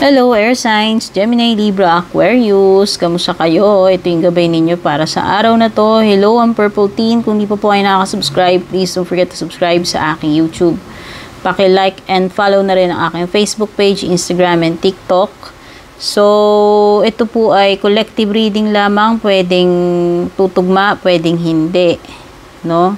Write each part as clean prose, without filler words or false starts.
Hello, Air Signs, Gemini, Libra, Aquarius. Kamusta kayo? Ito yung gabay ninyo para sa araw na to. Hello, ang Purple Teen. Kung di pa po kayo nakaka-subscribe, please don't forget to subscribe sa aking YouTube. Paki-like and follow na rin ang aking Facebook page, Instagram, and TikTok. So, ito po ay collective reading lamang. Pwedeng tutugma, pwedeng hindi. No?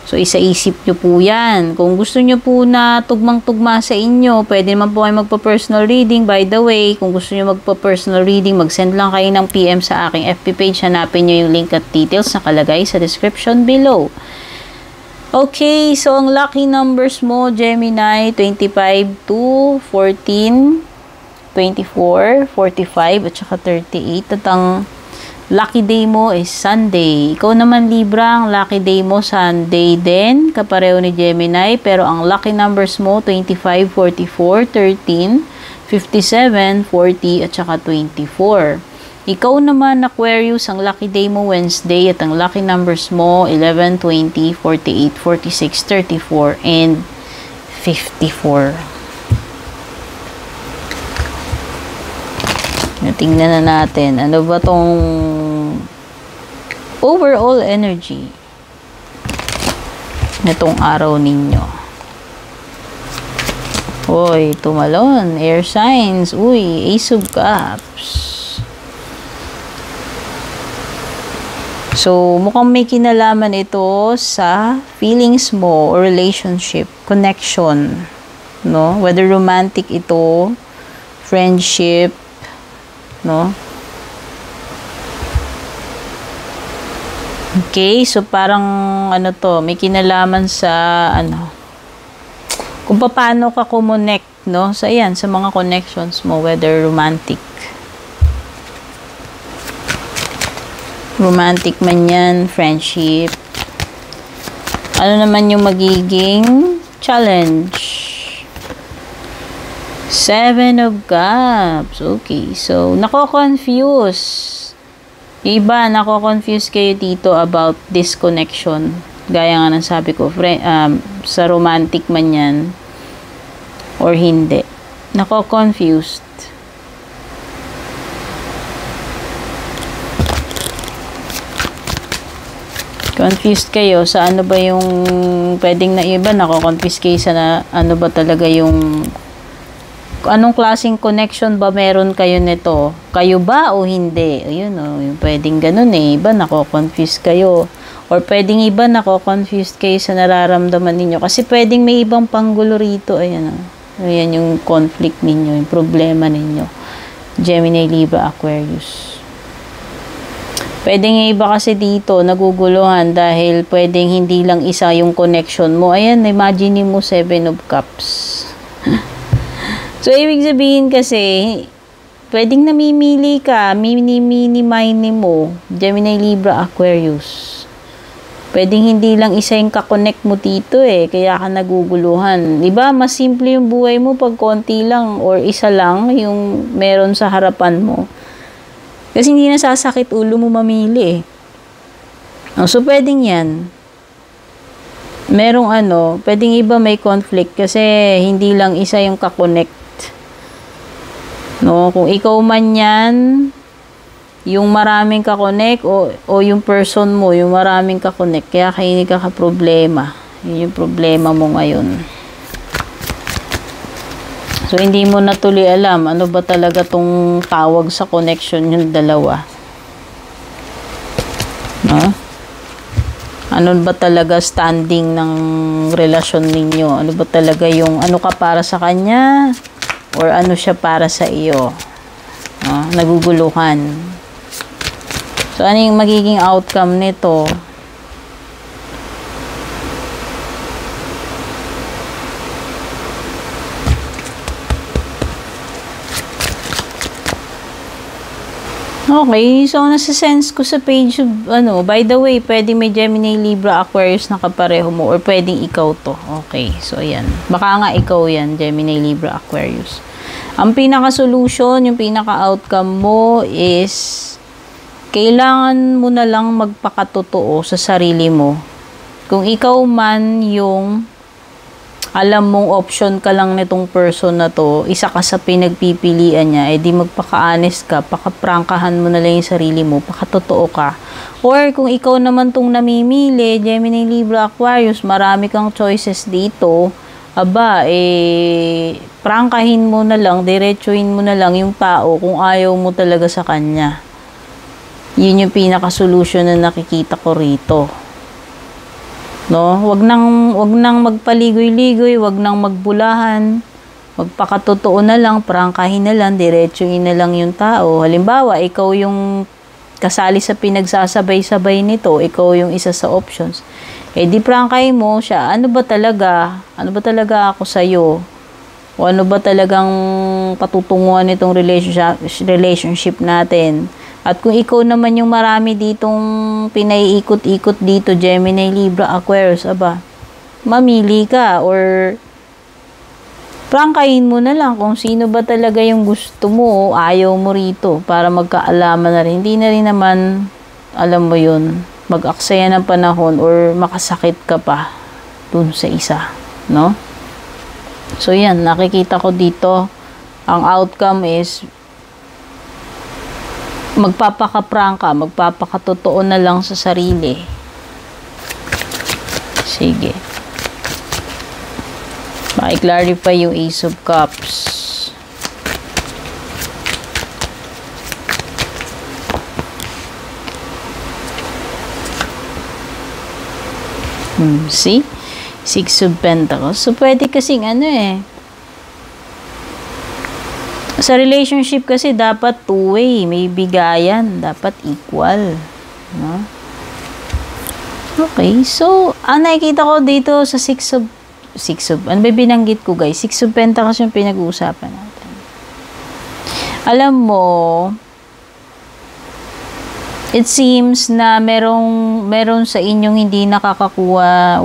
So, isa-isip nyo po yan. Kung gusto nyo po na tugmang-tugma sa inyo, pwede naman po kayo magpa-personal reading. By the way, kung gusto nyo magpa-personal reading, mag-send lang kayo ng PM sa aking FB page. Hanapin nyo yung link at details na kalagay sa description below. Okay, so ang lucky numbers mo, Gemini, 25 to 14, 24, 45, at saka 38. At ang lucky day mo is Sunday. Ikaw naman, Libra, ang lucky day mo Sunday din, kapareho ni Gemini, pero ang lucky numbers mo 25, 44, 13, 57, 40, at saka 24. Ikaw naman, Aquarius, ang lucky day mo Wednesday at ang lucky numbers mo 11, 20, 48, 46, 34, and 54. Tingnan na natin. Ano ba tong overall energy nitong araw ninyo? Uy, tumalon. Air signs. Uy, Ace of Cups. So, mukhang may kinalaman ito sa feelings mo or relationship, connection. No? Whether romantic ito, friendship, no? Okay, so parang ano to, may kinalaman sa ano, kung paano ka kumonect, no? So ayan, sa mga connections mo, whether romantic man yan, friendship, ano naman yung magiging challenge? 7 of Cups. Okay. So, nako-confuse. Yung iba, nako-confuse kayo dito about disconnection. Gaya nga ng sabi ko, sa romantic man yan or hindi. Nako-confused. Confused kayo sa ano ba yung pwedeng na iba, nako-confuse kayo sa ano ba talaga yung anong klaseng connection ba meron kayo nito? Kayo ba o hindi? Ayun o, yung pwedeng ganun eh. Iba nako-confuse kayo. Or pwedeng iba nako-confuse kayo sa nararamdaman ninyo. Kasi pwedeng may ibang panggulo rito. Ayan o. Ayan yung conflict ninyo, yung problema ninyo. Gemini, Libra, Aquarius. Pwedeng iba kasi dito naguguluhan dahil pwedeng hindi lang isa yung connection mo. Ayan, imagine mo 7 of Cups. So, ibig sabihin kasi, pwedeng namimili ka, mini-mini mo, Gemini, Libra, Aquarius. Pwedeng hindi lang isa yung kakonect mo dito eh, kaya ka naguguluhan. Diba, mas simple yung buhay mo pag konti lang or isa lang yung meron sa harapan mo. Kasi hindi nasasakit ulo mo mamili eh. So, pwedeng yan. Merong ano, pwedeng iba may conflict kasi hindi lang isa yung kakonect. No, kung ikaw man yan, yung maraming kakonect o yung person mo, yung maraming kakonect, kaya kayo nagkakaproblema. Yun yung problema mo ngayon. So, hindi mo na tuloy alam ano ba talaga tong tawag sa connection yung dalawa. No? Ano ba talaga standing ng relasyon ninyo? Ano ba talaga yung ano ka para sa kanya? Or ano siya para sa iyo? Naguguluhan. So, ano yung magiging outcome nito? Okay, so nasa-sense ko sa page, ano, by the way, pwede may Gemini, Libra, Aquarius na kapareho mo or pwedeng ikaw to. Okay, so ayan. Baka nga ikaw yan, Gemini, Libra, Aquarius. Ang pinaka-solution, yung pinaka-outcome mo is kailangan mo na lang magpakatotoo sa sarili mo. Kung ikaw man yung alam mong option ka lang nitong person na to, isa ka sa pinagpipilian niya, eh di magpaka-honest ka, pakaprangkahan mo na lang yung sarili mo, pakatotoo ka. Or kung ikaw naman tong namimili, Gemini, Libra, Aquarius, marami kang choices dito, aba, eh, prangkahin mo na lang, diretsuhin mo na lang yung tao kung ayaw mo talaga sa kanya. Yun yung pinaka-solution na nakikita ko rito. No, wag nang magpaligoy-ligoy, wag nang magbulahan. Magpakatotoo na lang, prangkahin na lang, diretsuhin na lang yung tao. Halimbawa, ikaw yung kasali sa pinagsasabay-sabay nito, ikaw yung isa sa options. Eh di prangkahin mo siya, ano ba talaga? Ano ba talaga ako sa iyo? O ano ba talagang patutunguhan nitong relationship natin? At kung ikaw naman yung marami ditong pinaiikot-ikot dito, Gemini, Libra, Aquarius, aba, mamili ka or prangkahin mo na lang kung sino ba talaga yung gusto mo o ayaw mo rito para magkaalaman na rin. Hindi na rin naman, alam mo yun, mag-aksaya ng panahon or makasakit ka pa dun sa isa, no? So, yan, nakikita ko dito, ang outcome is magpapaka-prangka, magpapakatotoo na lang sa sarili. Sige. Maki-clarify yung Ace of Cups. See? Six of Pentacles. So, pwede kasing ano eh. Sa relationship kasi dapat two-way, may bigayan, dapat equal, no? Okay, so ang nakikita ko dito sa ano ba binanggit ko guys? Six of Pentacles yung pinag-uusapan natin. Alam mo, it seems na meron sa inyong hindi nakakakuha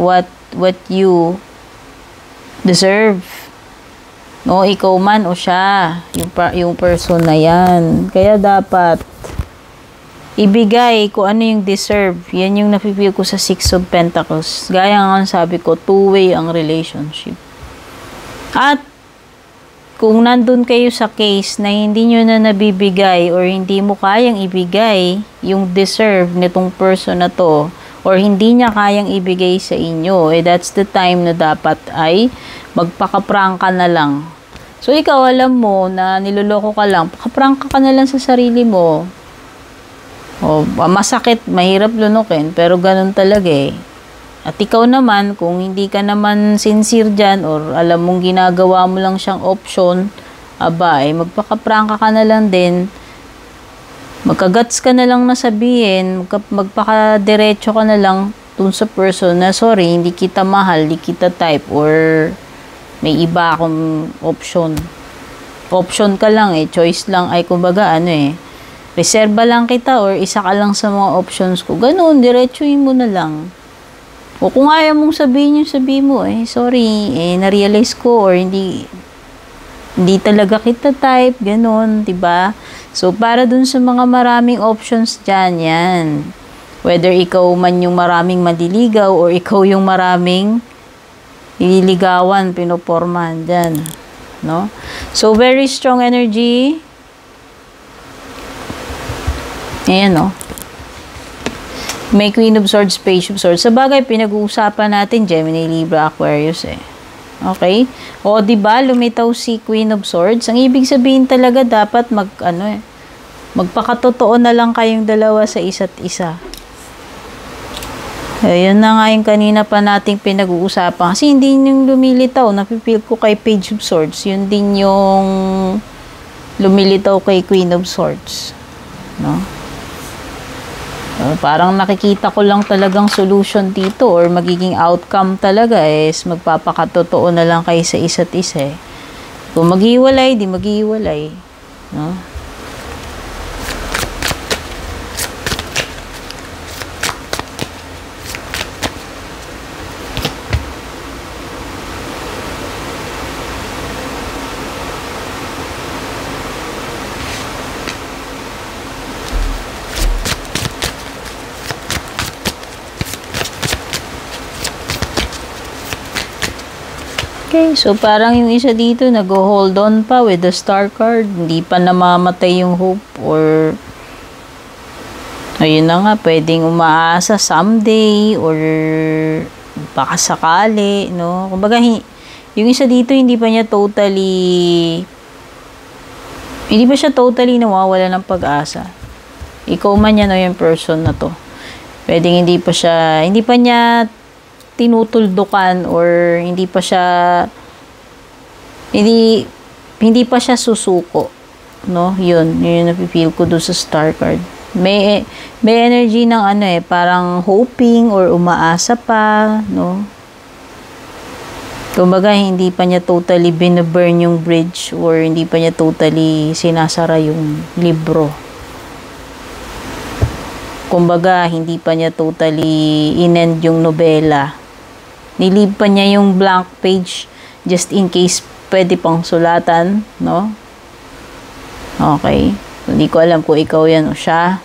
what you deserve. No, ikaw man o siya, yung person na yan. Kaya dapat ibigay kung ano yung deserve. Yan yung napipil ko sa Six of Pentacles. Gaya nga sabi ko, two-way ang relationship. At kung nandun kayo sa case na hindi nyo na nabibigay or hindi mo kayang ibigay yung deserve nitong person na to, or hindi niya kayang ibigay sa inyo, eh that's the time na dapat ay magpaka-prangka na lang. So, ikaw alam mo na niloloko ka lang, pakaprangka ka na lang sa sarili mo. O, masakit, mahirap lunukin, pero ganun talaga eh. At ikaw naman, kung hindi ka naman sincere dyan, or alam mong ginagawa mo lang siyang option, aba, eh, magpakaprangka ka na lang din. Magkagats ka na lang na sabihin, magpakadiretso ka na lang dun sa person na, sorry, hindi kita mahal, hindi kita type, or may iba akong option. Option ka lang eh, choice lang ay kumbaga ano eh, reserba lang kita or isa ka lang sa mga options ko. Ganun, diretsuhin mo na lang. O kung ayaw mong sabihin yung sabihin mo, eh, sorry, eh, na-realize ko or hindi talaga kita type, ganun, diba? So, para dun sa mga maraming options dyan, yan. Whether ikaw man yung maraming madiligaw or ikaw yung maraming nililigawan, pinopormahan dyan. No? So, very strong energy. Ayan, no? May Queen of Swords, Page of Swords. Sa bagay, pinag-uusapan natin Gemini, Libra, Aquarius, eh. Okay? O, diba, lumitaw si Queen of Swords. Ang ibig sabihin talaga, dapat magpakatotoo na lang kayong dalawa sa isa't isa. Ayun na nga yung kanina pa nating pinag-uusapan. Kasi hindi yung lumilitaw. Napipil ko kay Page of Swords. Yun din yung lumilitaw kay Queen of Swords. No? Parang nakikita ko lang talagang solution dito or magiging outcome talaga is magpapakatotoo na lang kayo sa isa't isa. Eh. Kung maghiwalay, di maghiwalay. No? Okay, so parang yung isa dito nag-hold on pa with the star card. Hindi pa namamatay yung hope or ayun na nga, pwedeng umaasa someday or baka sakali, no? Kumbaga, yung isa dito hindi pa siya totally nawawala ng pag-asa. Ikaw man yan o yung person na to. Pwedeng hindi pa niya tinutuldukan or hindi pa siya susuko, no? Yun yung napipil ko doon sa star card. May energy ng parang hoping or umaasa pa, no? Kumbaga, hindi pa niya totally binaburn yung bridge or hindi pa niya totally sinasara yung libro. Kumbaga, hindi pa niya totally inend yung nobela. Nilib pa niya yung blank page just in case pwede pang sulatan, no? Okay. Hindi ko alam kung ikaw yan o siya.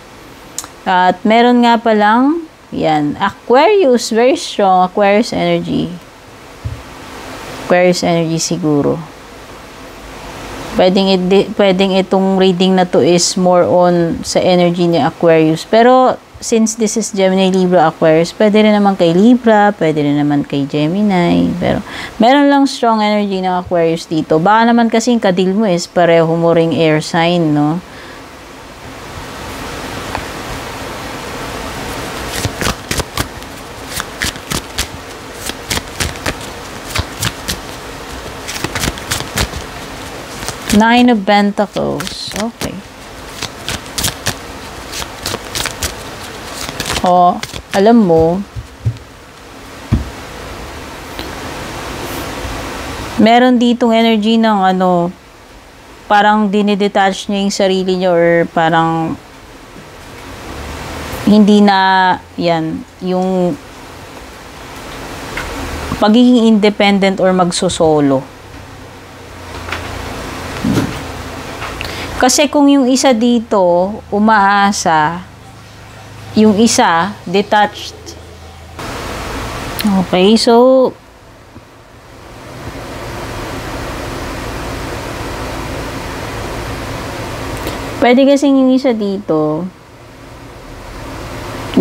At meron nga palang, yan, Aquarius, very strong, Aquarius energy. Aquarius energy siguro. Pwedeng itong reading na to is more on sa energy ni Aquarius. Pero, since this is Gemini, Libra, Aquarius, pwede rin naman kay Libra, pwede rin naman kay Gemini. Pero, meron lang strong energy ng Aquarius dito. Baka naman kasi yung kadil mo is pareho mo ring air sign, no? Nine of Pentacles. Okay. Oh, alam mo, meron ditong energy ng parang dinidetach niya yung sarili niya or parang hindi na, yan, yung pagiging independent or magsosolo. Kasi kung yung isa dito, umaasa, yung isa, detached. Okay, so, pwede kasing yung isa dito,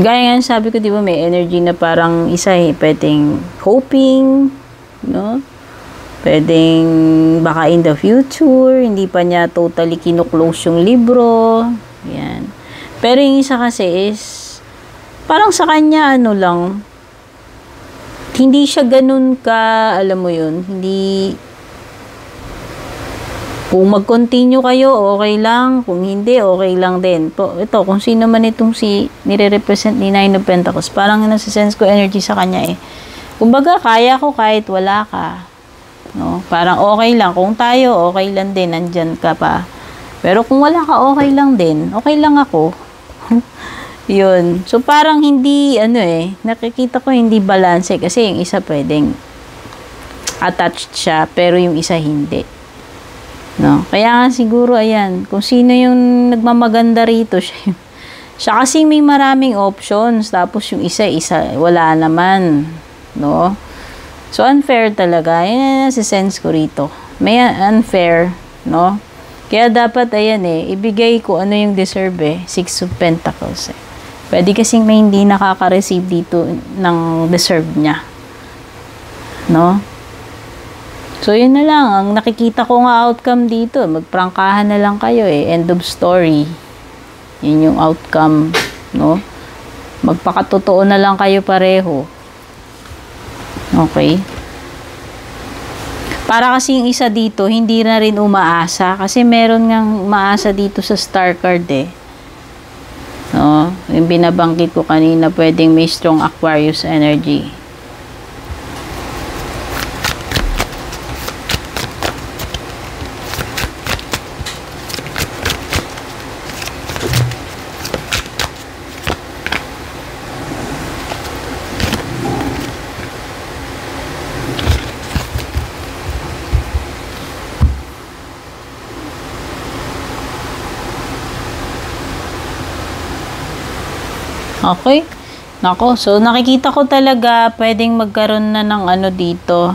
gaya nga sabi ko, di ba, may energy na parang isa pwedeng hoping, no? Pwedeng baka in the future, hindi pa niya totally kinuklose yung libro. Yan. Pero yung isa kasi is, parang sa kanya, lang, hindi siya ganun ka, alam mo yun, hindi, kung mag-continue kayo, okay lang. Kung hindi, okay lang din. Ito, kung sino man itong nire-represent ni Nine of Pentacles, parang nasa-sense ko energy sa kanya Kumbaga, kaya ko kahit wala ka. No? Parang okay lang. Kung tayo, okay lang din. Nandyan ka pa. Pero kung wala ka, okay lang din. Okay lang ako. Yun. So, parang hindi, nakikita ko hindi balance kasi yung isa pwedeng attached siya, pero yung isa hindi. No? Kaya nga siguro, ayan, kung sino yung nagmamaganda rito, siya kasi may maraming options, tapos yung isa, wala naman. No? So, unfair talaga. Yan si sense ko rito. May unfair, no? Kaya dapat, ayan ibigay ko ano yung deserve Six of Pentacles Pwede kasing may hindi nakaka-receive dito ng deserve niya. No? So, yun na lang. Ang nakikita ko nga outcome dito, magprangkahan na lang kayo End of story. Yun yung outcome, no? Magpakatotoo na lang kayo pareho. Okay. Para kasi yung isa dito, hindi na rin umaasa. Kasi meron ngang umaasa dito sa star card No? Yung binabanggit ko kanina, pwedeng may strong Aquarius energy. Okay? Nako, so nakikita ko talaga pwedeng magkaroon na ng dito.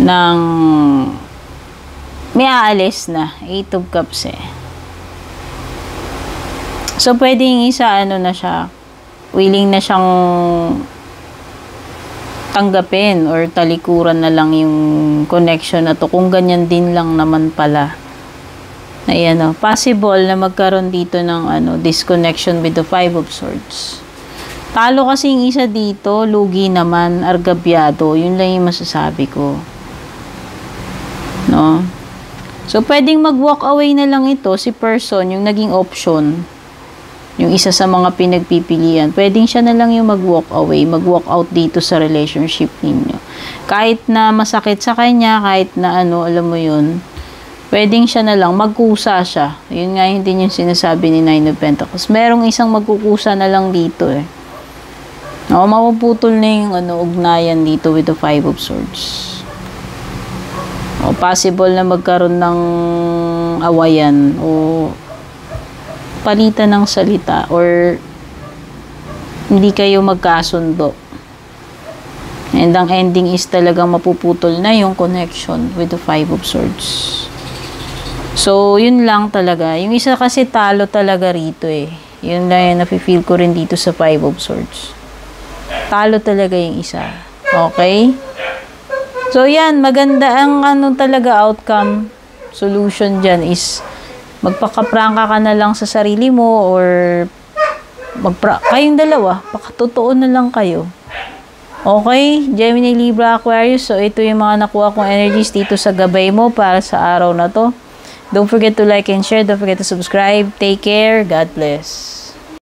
ng may aalis na. 8 of Cups eh. So, pwedeng isa, ano na siya, willing na siyang tanggapin or talikuran na lang yung connection na to. Kung ganyan din lang naman pala. Ayan o. Possible na magkaroon dito ng disconnection with the 5 of Swords. Talo kasi yung isa dito, lugi naman, argabyado. Yun lang yung masasabi ko. No? So, pwedeng mag-walk away na lang ito, si person, yung naging option. Yung isa sa mga pinagpipilian. Pwedeng siya na lang yung mag-walk away, mag-walk out dito sa relationship ninyo. Kahit na masakit sa kanya, kahit na alam mo yun, pwedeng siya na lang, magkusa siya. Yun nga hindi yung sinasabi ni Nine of Pentacles. Merong isang magkukusa na lang dito eh. No, mapuputol na yung ugnayan dito with the 5 of Swords. O possible na magkaroon ng awayan o palitan ng salita or hindi kayo magkasundo. And ang ending is talagang mapuputol na yung connection with the 5 of Swords. So, yun lang talaga. Yung isa kasi talo talaga rito eh. Yun lang yung nafe-feel ko rin dito sa 5 of Swords. Talo talaga yung isa. Okay? So, yan. Maganda ang talaga outcome. Solution dyan is magpakaprangka ka na lang sa sarili mo or kayong dalawa, pakatotoo na lang kayo. Okay? Gemini, Libra, Aquarius. So, ito yung mga nakuha kong energies dito sa gabay mo para sa araw na to. Don't forget to like and share. Don't forget to subscribe. Take care. God bless.